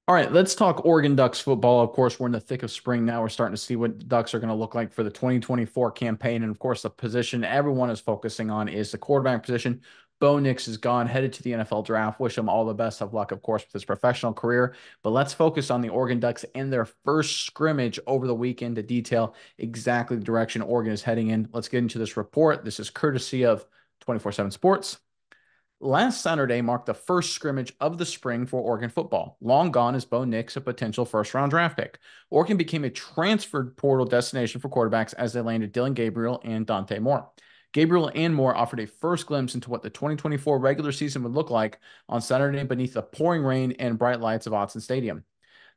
All right, let's talk Oregon Ducks football. Of course, we're in the thick of spring now. We're starting to see what the Ducks are going to look like for the 2024 campaign. And of course, the position everyone is focusing on is the quarterback position. Bo Nix is gone, headed to the NFL draft. Wish him all the best of luck, of course, with his professional career. But let's focus on the Oregon Ducks and their first scrimmage over the weekend to detail exactly the direction Oregon is heading in. Let's get into this report. This is courtesy of 24/7 Sports. Last Saturday marked the first scrimmage of the spring for Oregon football. Long gone is Bo Nix, a potential first-round draft pick. Oregon became a transfer portal destination for quarterbacks as they landed Dillon Gabriel and Dante Moore. Gabriel and Moore offered a first glimpse into what the 2024 regular season would look like on Saturday beneath the pouring rain and bright lights of Autzen Stadium.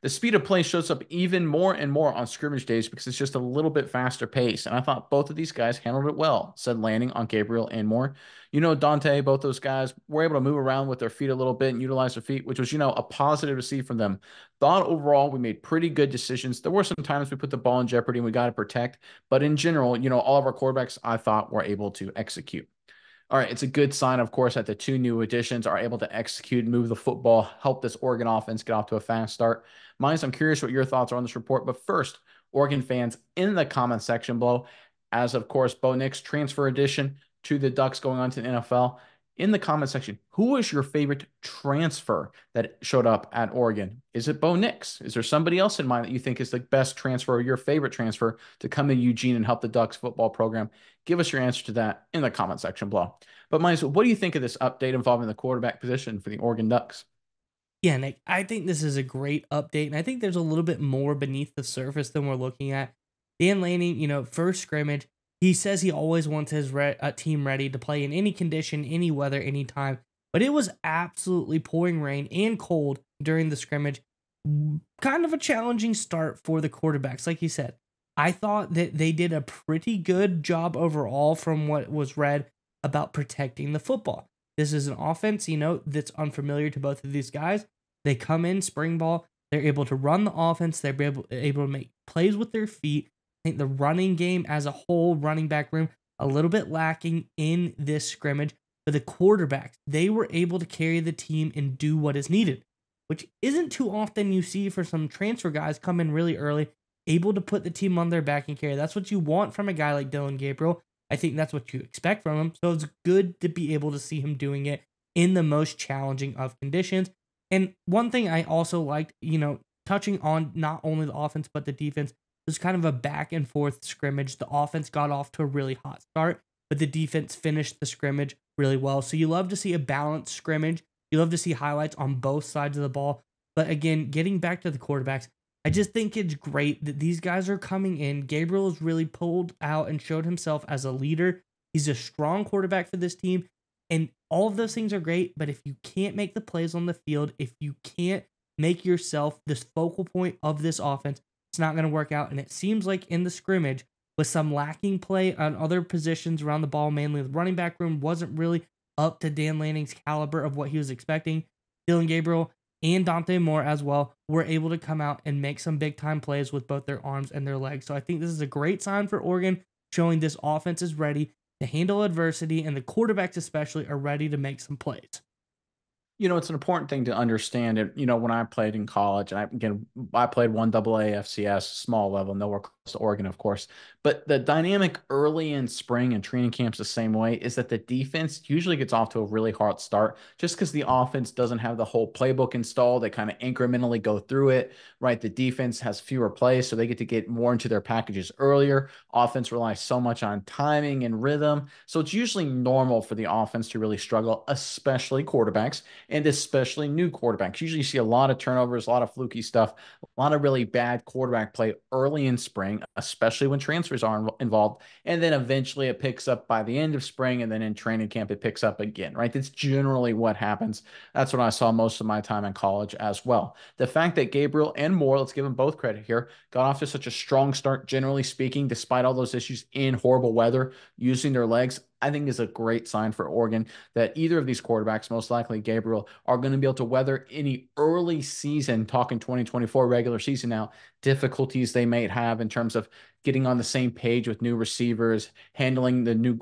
The speed of play shows up even more and more on scrimmage days because it's just a little bit faster pace. And I thought both of these guys handled it well, said Lanning on Gabriel and Moore. Dante, both those guys were able to move around with their feet a little bit and utilize their feet, which was, a positive to see from them. Thought overall we made pretty good decisions. There were some times we put the ball in jeopardy and we got to protect. But in general, all of our quarterbacks I thought were able to execute. All right, it's a good sign, of course, that the two new additions are able to execute, move the football, help this Oregon offense get off to a fast start. Miles, I'm curious what your thoughts are on this report. But first, Oregon fans in the comment section below, as of course, Bo Nix transfer addition to the Ducks going on to the NFL. In the comment section, who was your favorite transfer that showed up at Oregon? Is it Bo Nix? Is there somebody else in mind that you think is the best transfer or your favorite transfer to come to Eugene and help the Ducks football program? Give us your answer to that in the comment section below. But Miles, what do you think of this update involving the quarterback position for the Oregon Ducks? Yeah, Nick, I think this is a great update, and I think there's a little bit more beneath the surface than we're looking at. Dan Lanning, first scrimmage, he says he always wants his team ready to play in any condition, any weather, anytime. But it was absolutely pouring rain and cold during the scrimmage. Kind of a challenging start for the quarterbacks, like you said. I thought that they did a pretty good job overall from what was read about protecting the football. This is an offense, that's unfamiliar to both of these guys. They come in spring ball, they're able to run the offense, they're able to make plays with their feet. I think the running game as a whole, running back room, a little bit lacking in this scrimmage. But the quarterbacks, they were able to carry the team and do what is needed, which isn't too often you see for some transfer guys come in really early, able to put the team on their back and carry. That's what you want from a guy like Dillon Gabriel. I think that's what you expect from him. So it's good to be able to see him doing it in the most challenging of conditions. And one thing I also liked, touching on not only the offense but the defense, was kind of a back and forth scrimmage. The offense got off to a really hot start, but the defense finished the scrimmage really well. So you love to see a balanced scrimmage. You love to see highlights on both sides of the ball. But again, getting back to the quarterbacks, I just think it's great that these guys are coming in. Gabriel has really pulled out and showed himself as a leader. He's a strong quarterback for this team. And all of those things are great. But if you can't make the plays on the field, if you can't make yourself this focal point of this offense, it's not going to work out. And it seems like in the scrimmage, with some lacking play on other positions around the ball, mainly the running back room wasn't really up to Dan Lanning's caliber of what he was expecting. Dillon Gabriel and Dante Moore as well were able to come out and make some big time plays with both their arms and their legs. So I think this is a great sign for Oregon, showing this offense is ready to handle adversity, and the quarterbacks especially are ready to make some plays. It's an important thing to understand. And, when I played in college, and I played one AA FCS, small level, nowhere close to Oregon, of course. But the dynamic early in spring and training camps the same way is that the defense usually gets off to a really hard start just because the offense doesn't have the whole playbook installed. They kind of incrementally go through it, right? The defense has fewer plays, so they get to get more into their packages earlier. Offense relies so much on timing and rhythm. So it's usually normal for the offense to really struggle, especially quarterbacks and especially new quarterbacks. Usually you see a lot of turnovers, a lot of fluky stuff, a lot of really bad quarterback play early in spring, especially when transfers are involved. And then eventually it picks up by the end of spring, and then in training camp it picks up again, right? That's generally what happens. That's what I saw most of my time in college as well. The fact that Gabriel and Moore, let's give them both credit here, got off to such a strong start, generally speaking, despite all those issues in horrible weather, using their legs, I think is a great sign for Oregon that either of these quarterbacks, most likely Gabriel, are going to be able to weather any early season, talking 2024 regular season now, difficulties they might have in terms of getting on the same page with new receivers, handling the new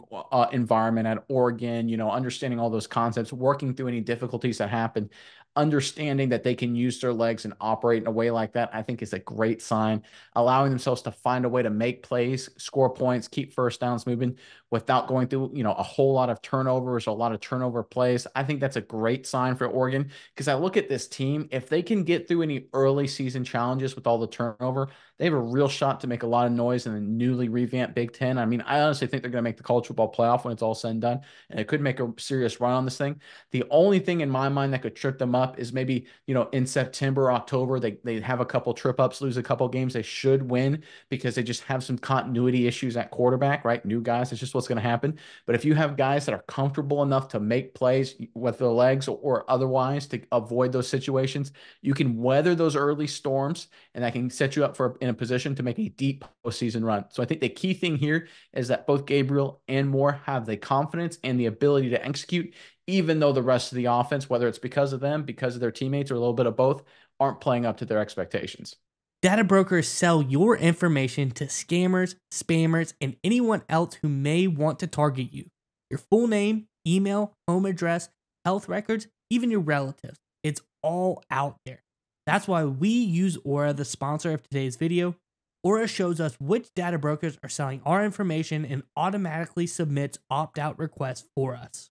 environment at Oregon, understanding all those concepts, working through any difficulties that happen. understanding that they can use their legs and operate in a way like that, I think is a great sign. Allowing themselves to find a way to make plays, score points, keep first downs moving without going through, a whole lot of turnovers, a lot of turnover plays. I think that's a great sign for Oregon because I look at this team, if they can get through any early season challenges with all the turnover, they have a real shot to make a lot of noise in the newly revamped Big Ten. I mean, I honestly think they're going to make the college football playoff when it's all said and done, and it could make a serious run on this thing. The only thing in my mind that could trip them up is maybe, in September, October, they have a couple trip ups, lose a couple games they should win because they just have some continuity issues at quarterback, right? New guys, it's just what's going to happen. But if you have guys that are comfortable enough to make plays with their legs or otherwise to avoid those situations, you can weather those early storms, and that can set you up in a position to make a deep postseason run. So I think the key thing here is that both Gabriel and Moore have the confidence and the ability to execute, even though the rest of the offense, whether it's because of them, because of their teammates, or a little bit of both, aren't playing up to their expectations. Data brokers sell your information to scammers, spammers, and anyone else who may want to target you. Your full name, email, home address, health records, even your relatives. It's all out there. That's why we use Aura, the sponsor of today's video. Aura shows us which data brokers are selling our information and automatically submits opt-out requests for us.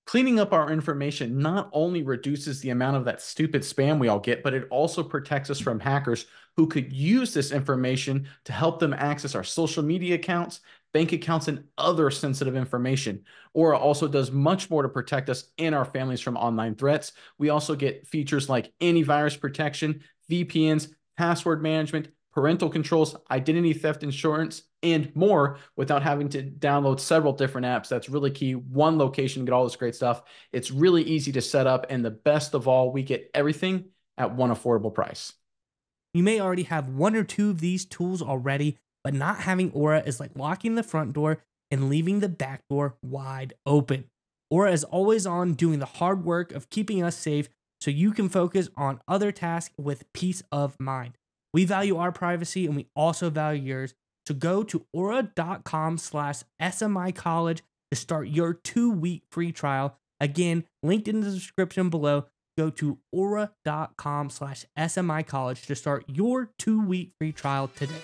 Cleaning up our information not only reduces the amount of that stupid spam we all get, but it also protects us from hackers who could use this information to help them access our social media accounts, bank accounts, and other sensitive information. Aura also does much more to protect us and our families from online threats. We also get features like antivirus protection, VPNs, password management, parental controls, identity theft insurance, and more without having to download several different apps. That's really key. One location, get all this great stuff. It's really easy to set up. And the best of all, we get everything at one affordable price. You may already have one or two of these tools already, but not having Aura is like locking the front door and leaving the back door wide open. Aura is always on doing the hard work of keeping us safe so you can focus on other tasks with peace of mind. We value our privacy and we also value yours. So go to aura.com/SMI college to start your 2-week free trial. Again, linked in the description below. Go to aura.com/SMI college to start your 2-week free trial today.